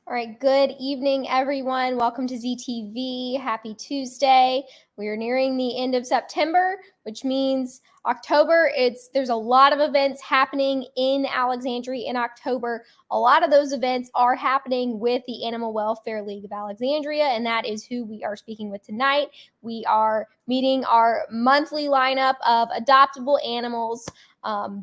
All right, good evening, everyone. Welcome to ZTV. Happy Tuesday. We are nearing the end of September, which means October. There's a lot of events happening in Alexandria in October. A lot of those events are happening with the Animal Welfare League of Alexandria, and that is who we are speaking with tonight. We are meeting our monthly lineup of adoptable animals.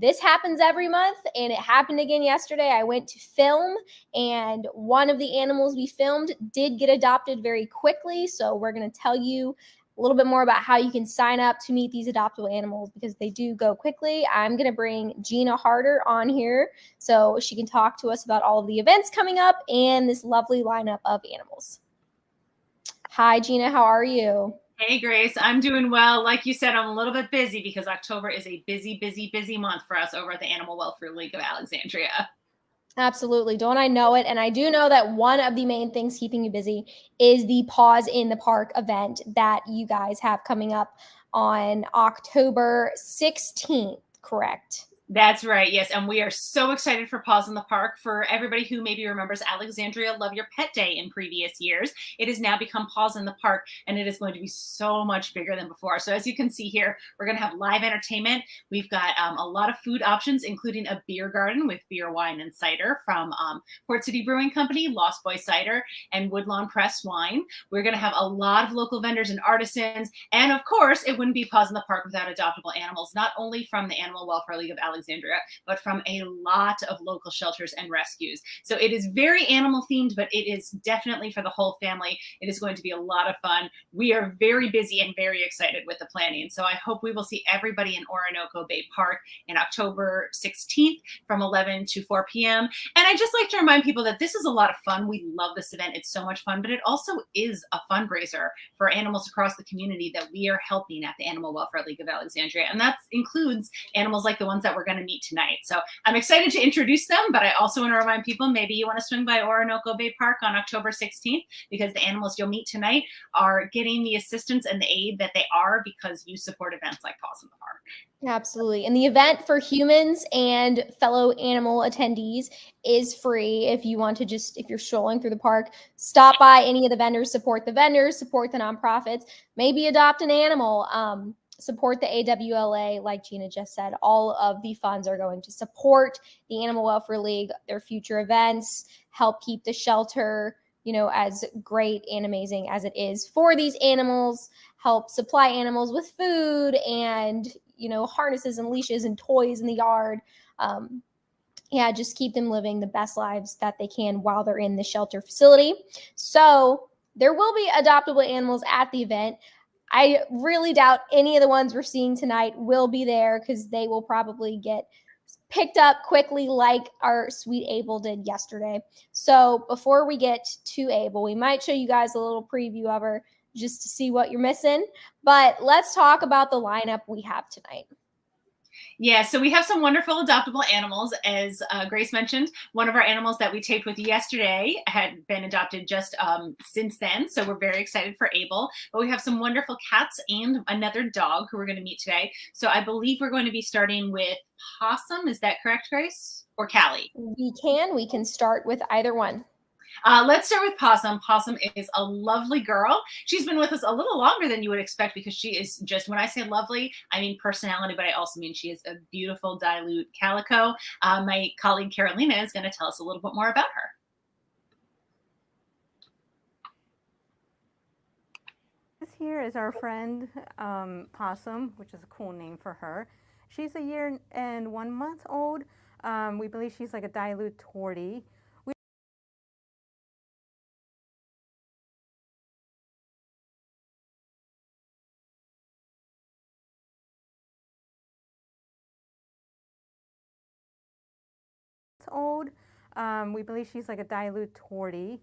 This happens every month, and it happened again yesterday. I went to film, and one of the animals we filmed did get adopted very quickly. So we're going to tell you a little bit more about how you can sign up to meet these adoptable animals because they do go quickly. I'm going to bring Gina Hardter on here so she can talk to us about all of the events coming up and this lovely lineup of animals. Hi, Gina. How are you? Hey, Grace. I'm doing well. Like you said, I'm a little bit busy because October is a busy month for us over at the Animal Welfare League of Alexandria. Absolutely. Don't I know it? And I do know that one of the main things keeping you busy is the Paws in the Park event that you guys have coming up on October 16th, correct? That's right. Yes. And we are so excited for Paws in the Park. For everybody who maybe remembers Alexandria Love Your Pet Day in previous years, it has now become Paws in the Park, and it is going to be so much bigger than before. So as you can see here, we're going to have live entertainment. We've got a lot of food options, including a beer garden with beer, wine, and cider from Port City Brewing Company, Lost Boy Cider, and Woodlawn Press Wine. We're going to have a lot of local vendors and artisans. And of course, it wouldn't be Paws in the Park without adoptable animals, not only from the Animal Welfare League of Alexandria, but from a lot of local shelters and rescues. So it is very animal themed, but it is definitely for the whole family. It is going to be a lot of fun. We are very busy and very excited with the planning. So I hope we will see everybody in Orinoco Bay Park in October 16th from 11 to 4 p.m. And I just like to remind people that this is a lot of fun. We love this event. It's so much fun, but it also is a fundraiser for animals across the community that we are helping at the Animal Welfare League of Alexandria. And that includes animals like the ones that we're going to meet tonight. So I'm excited to introduce them, but I also want to remind people maybe you want to swing by Orinoco Bay Park on October 16th because the animals you'll meet tonight are getting the assistance and the aid that they are because you support events like Paws in the Park. Absolutely. And the event for humans and fellow animal attendees is free. If you want to if you're strolling through the park, stop by any of the vendors, support the nonprofits, maybe adopt an animal, support the AWLA, like Gina just said. All of the funds are going to support the Animal Welfare League, their future events, help keep the shelter, as great and amazing as it is for these animals, help supply animals with food and harnesses and leashes and toys in the yard. Just keep them living the best lives that they can while they're in the shelter facility. So there will be adoptable animals at the event. I really doubt any of the ones we're seeing tonight will be there because they will probably get picked up quickly like our sweet Abel did yesterday. So before we get to Abel, we might show you guys a little preview of her just to see what you're missing. But let's talk about the lineup we have tonight. Yeah, so we have some wonderful adoptable animals. As Grace mentioned, one of our animals that we taped with yesterday had been adopted just since then. So we're very excited for Abel. But we have some wonderful cats and another dog who we're going to meet today. So I believe we're going to be starting with Possum. Is that correct, Grace? Or Callie? We can start with either one. Let's start with Possum. Possum is a lovely girl. She's been with us a little longer than you would expect because she is just, when I say lovely, I mean personality, but I also mean she is a beautiful dilute calico. My colleague Carolina is going to tell us a little bit more about her. This here is our friend Possum, which is a cool name for her. She's 1 year and 1 month old. We believe she's like a dilute tortie. We believe she's like a dilute tortie.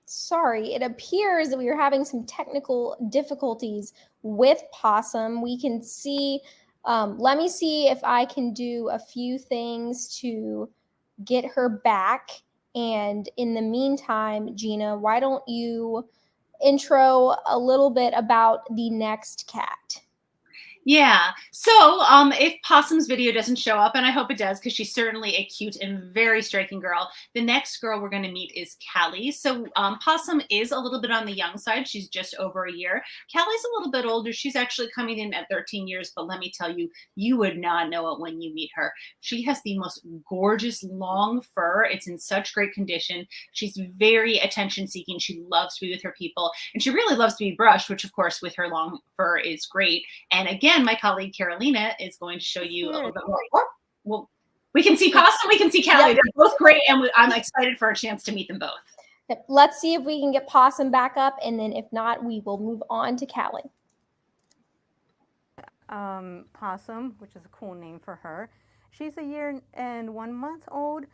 Sorry, it appears that we are having some technical difficulties with Possum. We can see, let me see if I can do a few things to get her back. And in the meantime, Gina, why don't you intro a little bit about the next cat? Yeah. So, if Possum's video doesn't show up, and I hope it does, because she's certainly a cute and very striking girl, the next girl we're going to meet is Callie. So, Possum is a little bit on the young side. She's just over a year. Callie's a little bit older. She's actually coming in at 13 years, but let me tell you, you would not know it when you meet her. She has the most gorgeous long fur. It's in such great condition. She's very attention seeking. She loves to be with her people, and she really loves to be brushed, which, of course, with her long fur is great. And again, my colleague Carolina is going to show you a little bit more. Well, we can see Possum, we can see Callie. Yep. They're both great, and I'm excited for a chance to meet them both. Let's see if we can get Possum back up, and then if not, we will move on to Callie. Possum, which is a cool name for her. She's a year and 1 month old.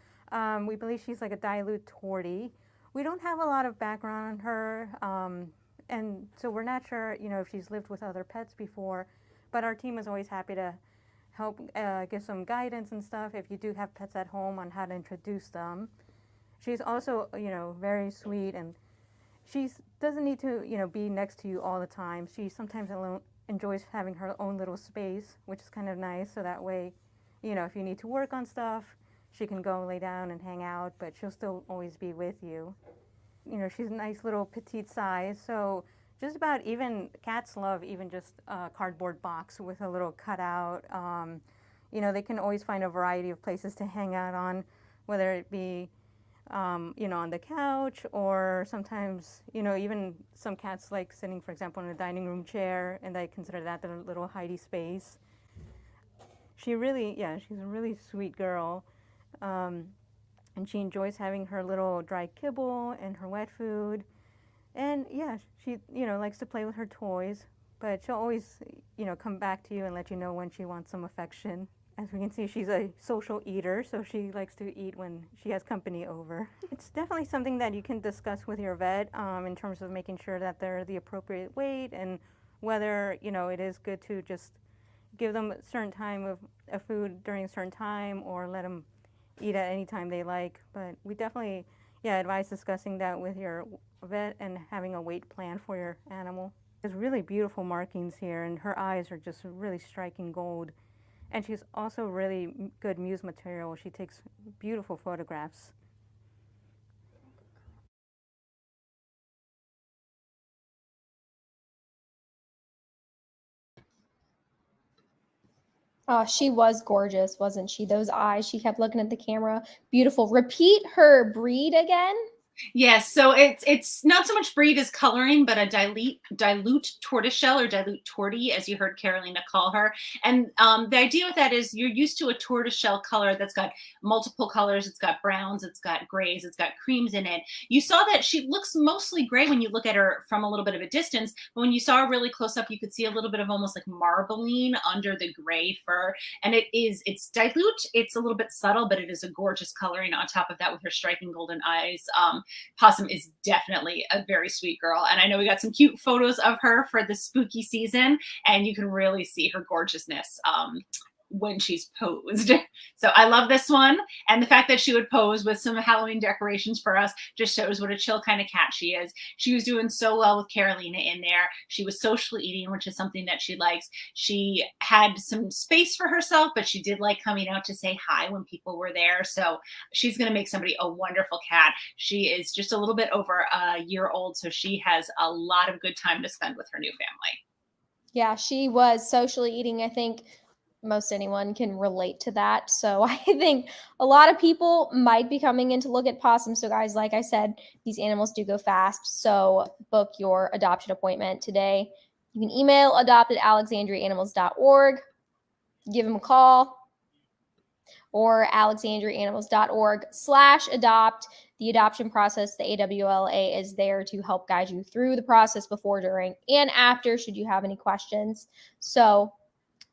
We believe she's like a dilute tortie. We don't have a lot of background on her, and so we're not sure, if she's lived with other pets before, but our team is always happy to help give some guidance and stuff if you do have pets at home on how to introduce them. She's also, very sweet, and she doesn't need to, be next to you all the time. She sometimes enjoys having her own little space, which is kind of nice, so that way, if you need to work on stuff, she can go lay down and hang out, but she'll still always be with you. She's a nice little petite size, so just about even cats love even just a cardboard box with a little cutout. They can always find a variety of places to hang out on, whether it be, on the couch, or sometimes, even some cats like sitting, for example, in a dining room chair, and they consider that their little hidey space. She's a really sweet girl. And she enjoys having her little dry kibble and her wet food. And yeah, she, likes to play with her toys, but she'll always, come back to you and let you know when she wants some affection. As we can see, she's a social eater, so she likes to eat when she has company over. It's definitely something that you can discuss with your vet in terms of making sure that they're the appropriate weight, and whether, it is good to just give them a certain time of food during a certain time, or let them eat at any time they like. But we definitely advise discussing that with your vet and having a weight plan for your animal. There's really beautiful markings here, and her eyes are just really striking gold. And she's also really good muse material. She takes beautiful photographs. Oh, she was gorgeous, wasn't she? Those eyes, she kept looking at the camera. Beautiful. Repeat her breed again. Yes, so it's not so much breed as coloring, but a dilute tortoiseshell, or dilute tortie, as you heard Carolina call her. And the idea with that is you're used to a tortoiseshell color that's got multiple colors. It's got browns, it's got grays, it's got creams in it. You saw that she looks mostly gray when you look at her from a little bit of a distance, but when you saw her really close up, you could see a little bit of almost like marbling under the gray fur. And it's dilute, it's a little bit subtle, but it is a gorgeous coloring on top of that with her striking golden eyes. Possum is definitely a very sweet girl. And I know we got some cute photos of her for the spooky season, and you can really see her gorgeousness when she's posed. So I love this one. And the fact that she would pose with some Halloween decorations for us just shows what a chill kind of cat she is. She was doing so well with Carolina in there. She was socially eating, which is something that she likes. She had some space for herself, but she did like coming out to say hi when people were there. So she's going to make somebody a wonderful cat. She is just a little bit over a year old, so she has a lot of good time to spend with her new family. Yeah, she was socially eating. I think most anyone can relate to that. So I think a lot of people might be coming in to look at possums. So guys, like I said, these animals do go fast. So book your adoption appointment today. You can email adopt@alexandriaanimals.org, give them a call, or alexandriaanimals.org/adopt. The adoption process, the AWLA, is there to help guide you through the process before, during, and after, should you have any questions. So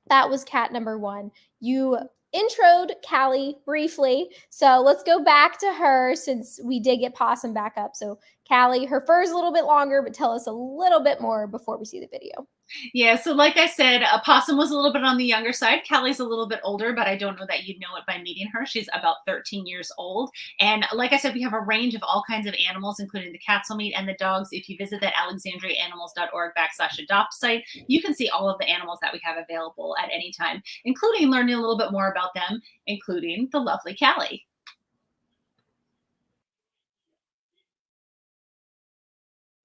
that was cat number one. You introed Callie briefly, so let's go back to her since we did get Possum back up. So Callie. Her fur is a little bit longer, but tell us a little bit more before we see the video. Yeah, so like I said, Possum was a little bit on the younger side. Callie's a little bit older, but I don't know that you'd know it by meeting her. She's about 13 years old. And like I said, we have a range of all kinds of animals, including the cats we'll meet and the dogs. If you visit that alexandriaanimals.org/adopt site, you can see all of the animals that we have available at any time, including learning a little bit more about them, including the lovely Callie.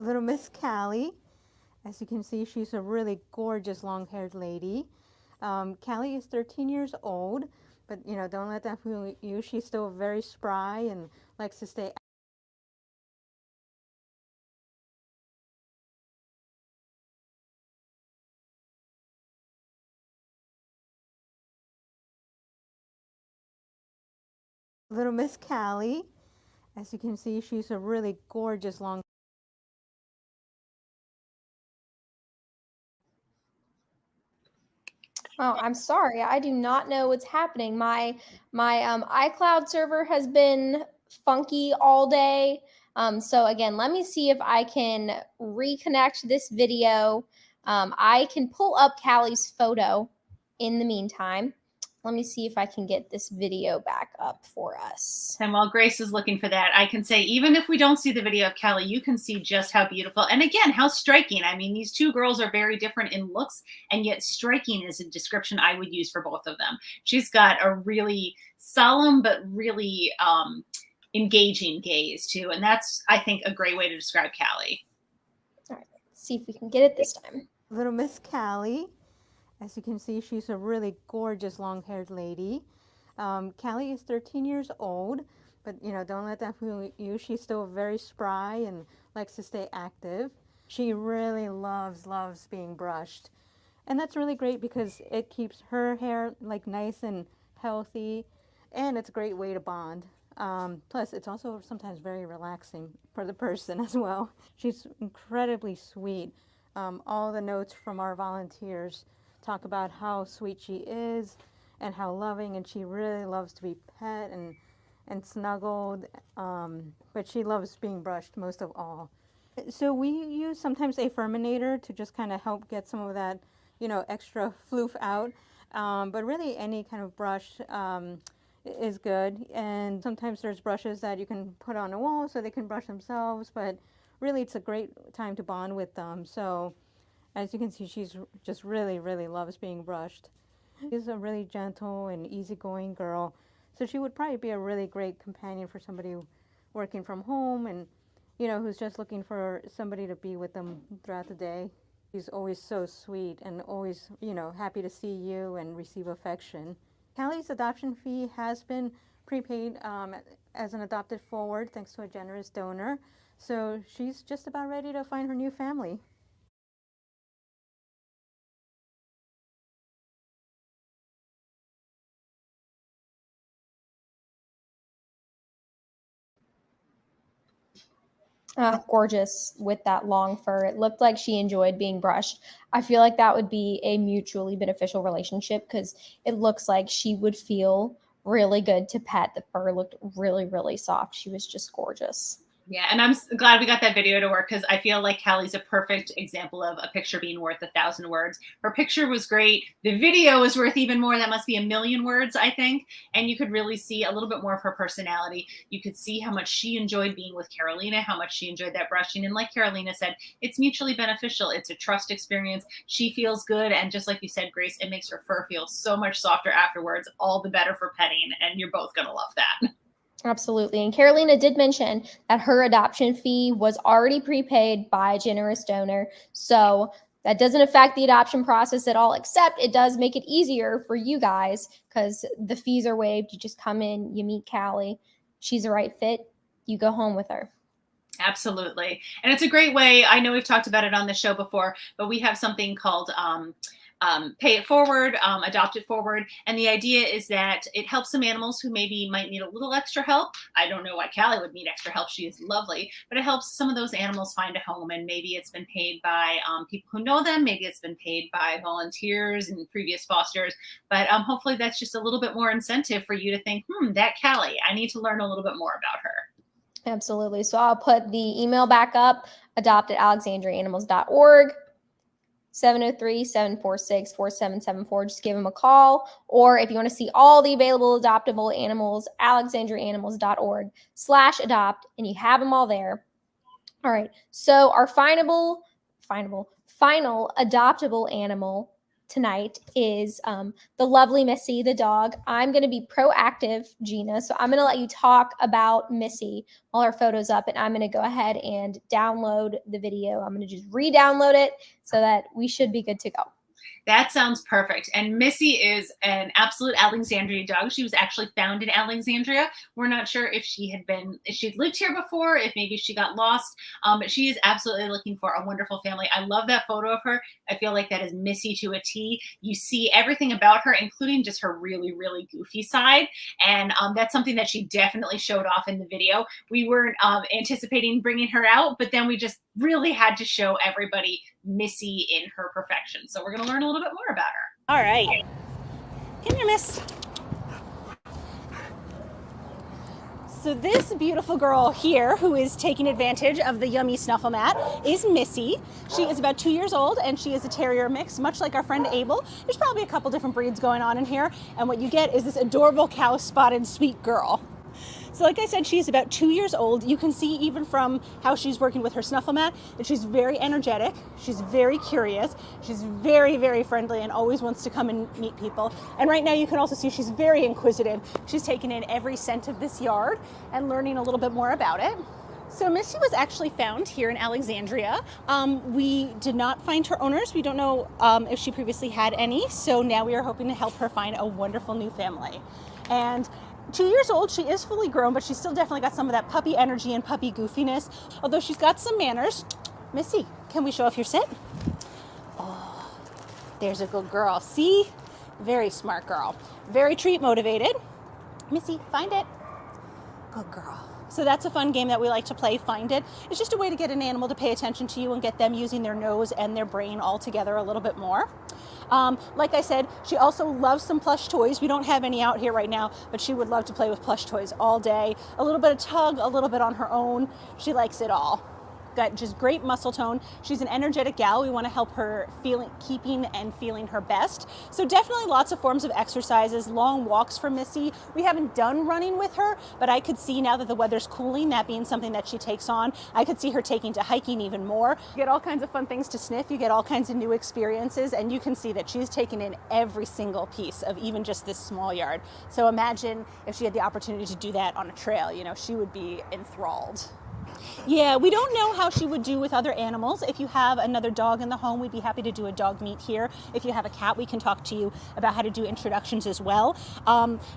Little Miss Callie. As you can see, she's a really gorgeous long-haired lady. Callie is 13 years old, but don't let that fool you. She's still very spry and likes to stay. Little Miss Callie. As you can see, she's a really gorgeous long. Oh, I'm sorry. I do not know what's happening. My iCloud server has been funky all day. So again, let me see if I can reconnect this video. I can pull up Callie's photo in the meantime. Let me see if I can get this video back up for us. And while Grace is looking for that, I can say, even if we don't see the video of Callie, you can see just how beautiful, and again, how striking. I mean, these two girls are very different in looks, and yet striking is a description I would use for both of them. She's got a really solemn, but really engaging gaze too. And that's, I think, a great way to describe Callie. All right, let's see if we can get it this time. Little Miss Callie. As you can see, she's a really gorgeous long-haired lady. Callie is 13 years old, but don't let that fool you. She's still very spry and likes to stay active. She really loves being brushed. And that's really great because it keeps her hair like nice and healthy, and it's a great way to bond. Plus, it's also sometimes very relaxing for the person as well. She's incredibly sweet. All the notes from our volunteers talk about how sweet she is and how loving, and she really loves to be pet and snuggled, but she loves being brushed most of all. So we use sometimes a furminator to just kind of help get some of that, extra floof out, but really any kind of brush is good. And sometimes there's brushes that you can put on a wall so they can brush themselves, but really it's a great time to bond with them. So as you can see, she's just really loves being brushed. She's a really gentle and easygoing girl, so she would probably be a really great companion for somebody working from home and who's just looking for somebody to be with them throughout the day. She's always so sweet and always happy to see you and receive affection. Callie's adoption fee has been prepaid as an adopted forward thanks to a generous donor, so she's just about ready to find her new family. Gorgeous with that long fur. It looked like she enjoyed being brushed. I feel like that would be a mutually beneficial relationship because it looks like she would feel really good to pet. The fur looked really soft. She was just gorgeous. Yeah, and I'm glad we got that video to work because I feel like Callie's a perfect example of a picture being worth 1,000 words. Her picture was great. The video was worth even more. That must be 1,000,000 words, I think. And you could really see a little bit more of her personality. You could see how much she enjoyed being with Carolina, how much she enjoyed that brushing. And like Carolina said, it's mutually beneficial. It's a trust experience. She feels good. And just like you said, Grace, it makes her fur feel so much softer afterwards. All the better for petting. And you're both going to love that. Absolutely. And Carolina did mention that her adoption fee was already prepaid by a generous donor. So that doesn't affect the adoption process at all, except it does make it easier for you guys because the fees are waived. You just come in, you meet Callie. She's a right fit. You go home with her. Absolutely. And it's a great way. I know we've talked about it on the show before, but we have something called Pay It Forward, Adopt It Forward. And the idea is that it helps some animals who maybe might need a little extra help. I don't know why Callie would need extra help. She is lovely, but it helps some of those animals find a home. And maybe it's been paid by people who know them. Maybe it's been paid by volunteers and previous fosters. But hopefully that's just a little bit more incentive for you to think, that Callie, I need to learn a little bit more about her. Absolutely. So I'll put the email back up, adopt@alexandriaanimals.org. 703-746-4774. Just give them a call. Or if you want to see all the available adoptable animals, alexandriaanimals.org/adopt, and you have them all there. All right. So our final adoptable animal tonight is the lovely Missy, the dog. I'm going to be proactive, Gina. So I'm going to let you talk about Missy while our photo's up, and I'm going to go ahead and download the video. I'm going to just re-download it so that we should be good to go. That sounds perfect. And Missy is an absolute Alexandria dog. She was actually found in Alexandria. We're not sure if she'd lived here before, if maybe she got lost, but she is absolutely looking for a wonderful family. I love that photo of her. I feel like that is Missy to a T. You see everything about her, including just her really, really goofy side. And that's something that she definitely showed off in the video. We weren't anticipating bringing her out, but then we just really had to show everybody Missy in her perfection. So we're going to learn a little bit more about her. All right. Come here, miss. So this beautiful girl here who is taking advantage of the yummy snuffle mat is Missy. She is about 2 years old and she is a terrier mix, much like our friend Abel. There's probably a couple different breeds going on in here, and what you get is this adorable cow-spotted sweet girl. So like I said, she's about 2 years old. You can see even from how she's working with her snuffle mat that she's very energetic. She's very curious. She's very, very friendly and always wants to come and meet people. And right now you can also see she's very inquisitive. She's taking in every scent of this yard and learning a little bit more about it. So Missy was actually found here in Alexandria. We did not find her owners. We don't know if she previously had any. So now we are hoping to help her find a wonderful new family. And 2 years old, she is fully grown, but she's still definitely got some of that puppy energy and puppy goofiness, although she's got some manners. Missy, can we show off your sit? Oh, there's a good girl. See? Very smart girl. Very treat motivated. Missy, find it. Good girl. So that's a fun game that we like to play, Find It. It's just a way to get an animal to pay attention to you and get them using their nose and their brain all together a little bit more. Like I said, she also loves some plush toys. We don't have any out here right now, but she would love to play with plush toys all day. A little bit of tug, a little bit on her own. She likes it all. Got just great muscle tone. She's an energetic gal. We want to help her keeping and feeling her best. So definitely lots of forms of exercises, long walks for Missy. We haven't done running with her, but I could see now that the weather's cooling, that being something that she takes on. I could see her taking to hiking even more. You get all kinds of fun things to sniff. You get all kinds of new experiences, and you can see that she's taken in every single piece of even just this small yard. So imagine if she had the opportunity to do that on a trail, she would be enthralled. Yeah, we don't know how she would do with other animals. If you have another dog in the home, we'd be happy to do a dog meet here. If you have a cat, we can talk to you about how to do introductions as well.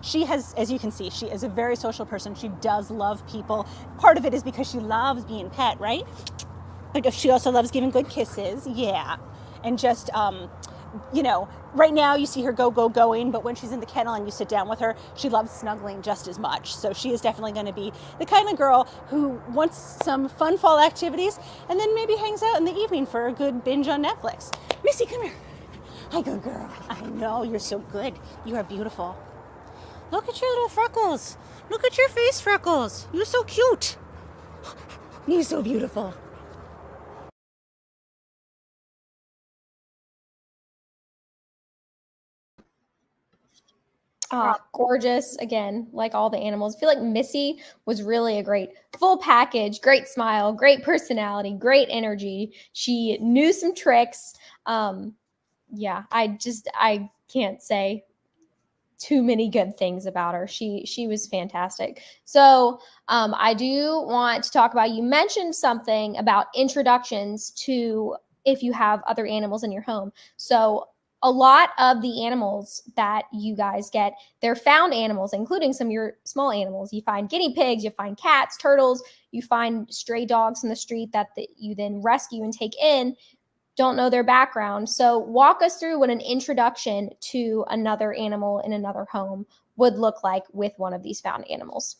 She has, as you can see, she is a very social person. She does love people. Part of it is because she loves being pet, right? But she also loves giving good kisses. Yeah. And just, right now you see her going, but when she's in the kennel and you sit down with her, she loves snuggling just as much. So she is definitely going to be the kind of girl who wants some fun fall activities and then maybe hangs out in the evening for a good binge on Netflix. Missy, come here. Hi, good girl. I know, you're so good. You are beautiful. Look at your little freckles. Look at your face freckles. You're so cute. You're so beautiful. Gorgeous. Again, like all the animals. I feel like Missy was really a great full package, great smile, great personality, great energy. She knew some tricks. Yeah, I can't say too many good things about her. She was fantastic. So I do want to talk about, you mentioned something about introductions to if you have other animals in your home. So a lot of the animals that you guys get, they're found animals, including some of your small animals. You find guinea pigs, you find cats, turtles, you find stray dogs in the street that you then rescue and take in. Don't know their background. So walk us through what an introduction to another animal in another home would look like with one of these found animals.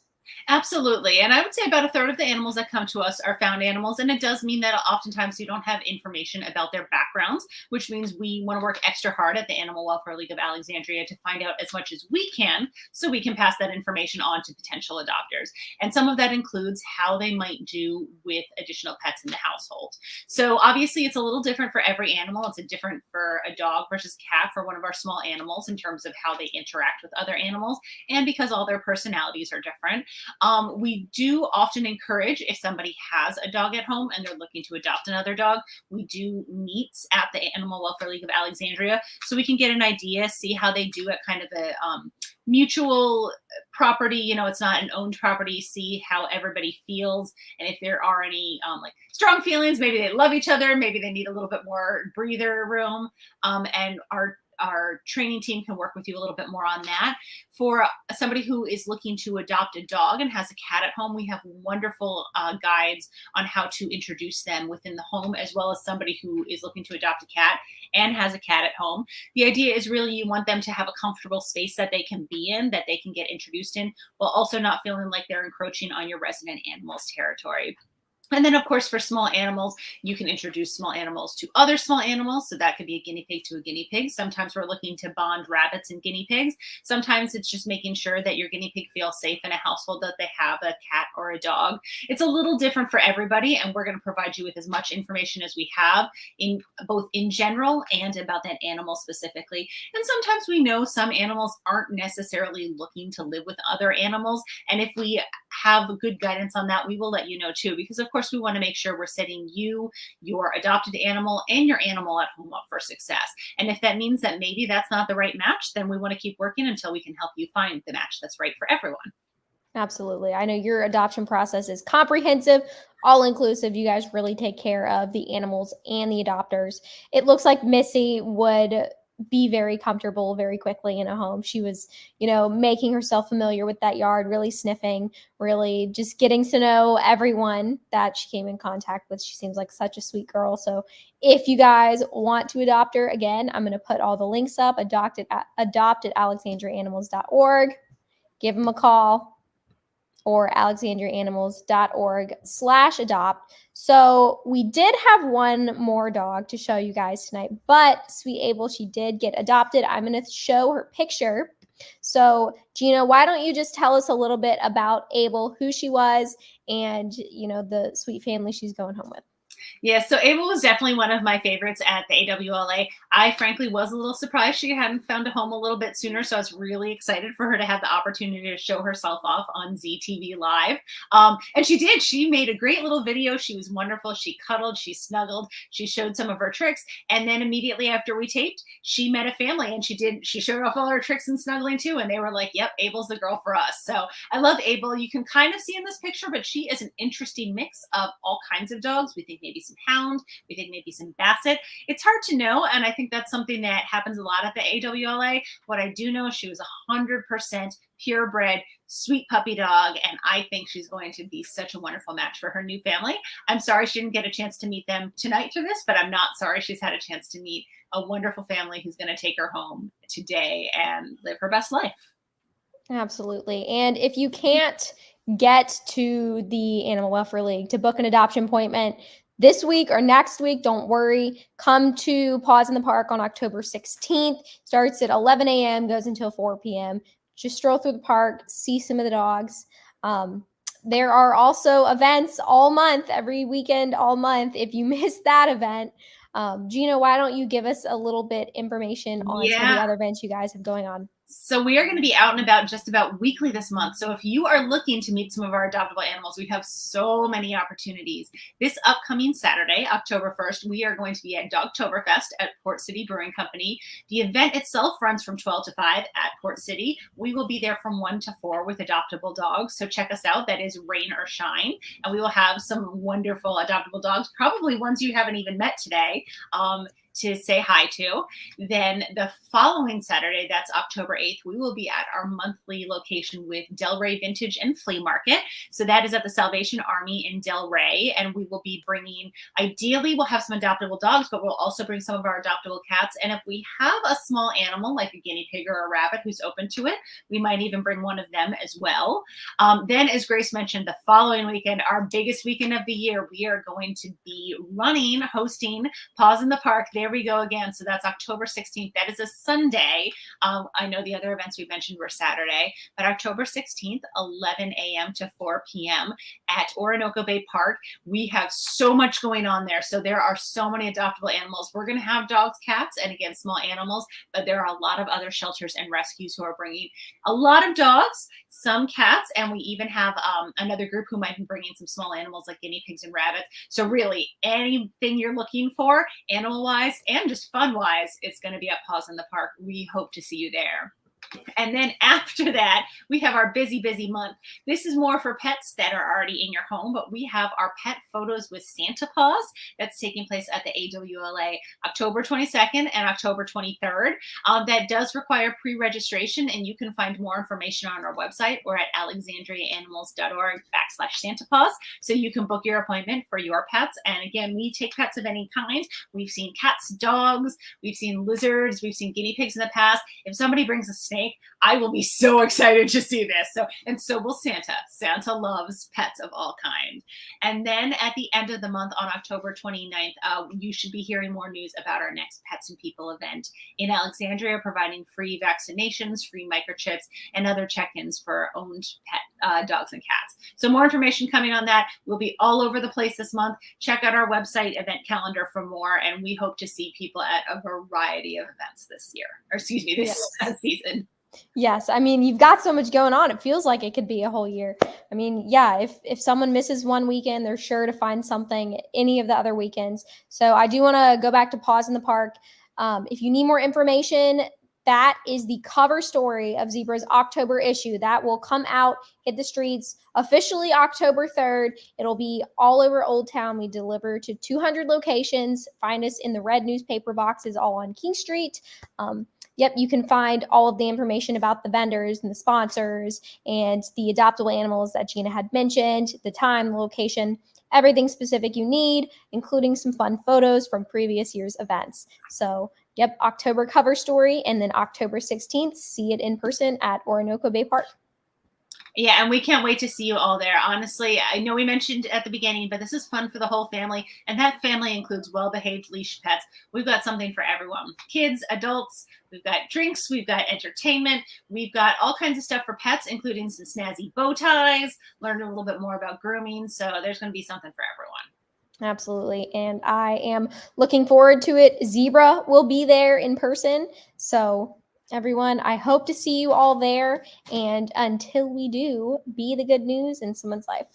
Absolutely. And I would say about a third of the animals that come to us are found animals. And it does mean that oftentimes we don't have information about their backgrounds, which means we want to work extra hard at the Animal Welfare League of Alexandria to find out as much as we can so we can pass that information on to potential adopters. And some of that includes how they might do with additional pets in the household. So obviously it's a little different for every animal. It's a different for a dog versus cat for one of our small animals in terms of how they interact with other animals. And because all their personalities are different. We do often encourage if somebody has a dog at home and they're looking to adopt another dog, we do meets at the Animal Welfare League of Alexandria so we can get an idea, see how they do at kind of a mutual property. You know, it's not an owned property. See how everybody feels, and if there are any like strong feelings, maybe they love each other, maybe they need a little bit more breather room, and our training team can work with you a little bit more on that. For somebody who is looking to adopt a dog and has a cat at home, we have wonderful guides on how to introduce them within the home, as well as somebody who is looking to adopt a cat and has a cat at home. The idea is really you want them to have a comfortable space that they can be in, that they can get introduced in, while also not feeling like they're encroaching on your resident animal's territory. And then, of course, for small animals, you can introduce small animals to other small animals. So that could be a guinea pig to a guinea pig. Sometimes we're looking to bond rabbits and guinea pigs. Sometimes it's just making sure that your guinea pig feels safe in a household, that they have a cat or a dog. It's a little different for everybody, and we're going to provide you with as much information as we have in both in general and about that animal specifically. And sometimes we know some animals aren't necessarily looking to live with other animals. And if we have good guidance on that, we will let you know too, because of course we want to make sure we're setting you, your adopted animal, and your animal at home up for success. And if that means that maybe that's not the right match, then we want to keep working until we can help you find the match that's right for everyone. Absolutely. I know your adoption process is comprehensive, all inclusive. You guys really take care of the animals and the adopters. It looks like Missy would be very comfortable very quickly in a home. She was, making herself familiar with that yard, really sniffing, really just getting to know everyone that she came in contact with. She seems like such a sweet girl. So if you guys want to adopt her, again, I'm going to put all the links up, adopt at alexandriaanimals.org. Give them a call, or alexandriaanimals.org/adopt. So we did have one more dog to show you guys tonight, but Sweet Abel, she did get adopted. I'm going to show her picture. So Gina, why don't you just tell us a little bit about Abel, who she was, and the sweet family she's going home with. Yeah, so Abel was definitely one of my favorites at the AWLA. I frankly was a little surprised she hadn't found a home a little bit sooner, so I was really excited for her to have the opportunity to show herself off on ZTV Live. And she did. She made a great little video. She was wonderful. She cuddled, she snuggled, she showed some of her tricks, and then immediately after we taped, she met a family, and she showed off all her tricks and snuggling too, and they were like, yep, Abel's the girl for us. So I love Abel. You can kind of see in this picture, but she is an interesting mix of all kinds of dogs. We think maybe some hound, we think maybe some basset. It's hard to know, and I think that's something that happens a lot at the AWLA. What I do know, she was 100% purebred, sweet puppy dog, and I think she's going to be such a wonderful match for her new family. I'm sorry she didn't get a chance to meet them tonight for this, but I'm not sorry she's had a chance to meet a wonderful family who's going to take her home today and live her best life. Absolutely. And if you can't get to the Animal Welfare League to book an adoption appointment this week or next week, don't worry. Come to Paws in the Park on October 16th. Starts at 11 a.m., goes until 4 p.m. Just stroll through the park, see some of the dogs. There are also events all month, every weekend, all month. If you miss that event, Gina, why don't you give us a little bit information on some of the other events you guys have going on? So we are going to be out and about just about weekly this month. So if you are looking to meet some of our adoptable animals, we have so many opportunities. This upcoming Saturday, October 1st, we are going to be at Dogtoberfest at Port City Brewing Company. The event itself runs from 12 to 5 at Port City. We will be there from 1 to 4 with adoptable dogs. So check us out. That is rain or shine. And we will have some wonderful adoptable dogs, probably ones you haven't even met today. to say hi to. Then the following Saturday, that's October 8th, we will be at our monthly location with Delray Vintage and Flea Market. So that is at the Salvation Army in Delray. And we will be bringing, ideally, we'll have some adoptable dogs, but we'll also bring some of our adoptable cats. And if we have a small animal like a guinea pig or a rabbit who's open to it, we might even bring one of them as well. Then, as Grace mentioned, the following weekend, our biggest weekend of the year, we are going to be hosting Paws in the Park. There we go again. So that's October 16th. That is a Sunday. I know the other events we mentioned were Saturday, but October 16th, 11 a.m. to 4 p.m. at Orinoco Bay Park. We have so much going on there. So there are so many adoptable animals. We're going to have dogs, cats, and again, small animals, but there are a lot of other shelters and rescues who are bringing a lot of dogs, some cats, and we even have another group who might be bringing some small animals like guinea pigs and rabbits. So really, anything you're looking for, animal-wise and just fun-wise, it's going to be at Paws in the Park. We hope to see you there. And then after that, we have our busy, busy month. This is more for pets that are already in your home, but we have our pet photos with Santa Paws that's taking place at the AWLA October 22nd and October 23rd. That does require pre-registration, and you can find more information on our website or at alexandriaanimals.org/Santa Paws. So you can book your appointment for your pets. And again, we take pets of any kind. We've seen cats, dogs, we've seen lizards, we've seen guinea pigs in the past. If somebody brings a snake, I will be so excited to see this. So will Santa. Santa loves pets of all kinds. And then at the end of the month on October 29th, you should be hearing more news about our next Pets and People event in Alexandria, providing free vaccinations, free microchips, and other check-ins for owned pet dogs and cats. So more information coming on that. We'll be all over the place this month. Check out our website event calendar for more, and we hope to see people at a variety of events this year, or excuse me, this season. Yes, I mean, you've got so much going on. It feels like it could be a whole year. I mean, yeah, if someone misses one weekend, they're sure to find something any of the other weekends. So I do want to go back to Paws in the Park. If you need more information, that is the cover story of Zebra's October issue. That will come out, hit the streets officially October 3rd. It'll be all over Old Town. We deliver to 200 locations. Find us in the red newspaper boxes all on King Street. Yep, you can find all of the information about the vendors and the sponsors and the adoptable animals that Gina had mentioned, the time, the location, everything specific you need, including some fun photos from previous year's events. So, yep, October cover story, and then October 16th, see it in person at Orinoco Bay Park. Yeah, and we can't wait to see you all there. Honestly, I know we mentioned at the beginning, but this is fun for the whole family, and that family includes well-behaved leash pets. We've got something for everyone. Kids, adults, we've got drinks, we've got entertainment, we've got all kinds of stuff for pets, including some snazzy bow ties, learn a little bit more about grooming, so there's going to be something for everyone. Absolutely, and I am looking forward to it. Zebra will be there in person, so everyone, I hope to see you all there. And until we do, be the good news in someone's life.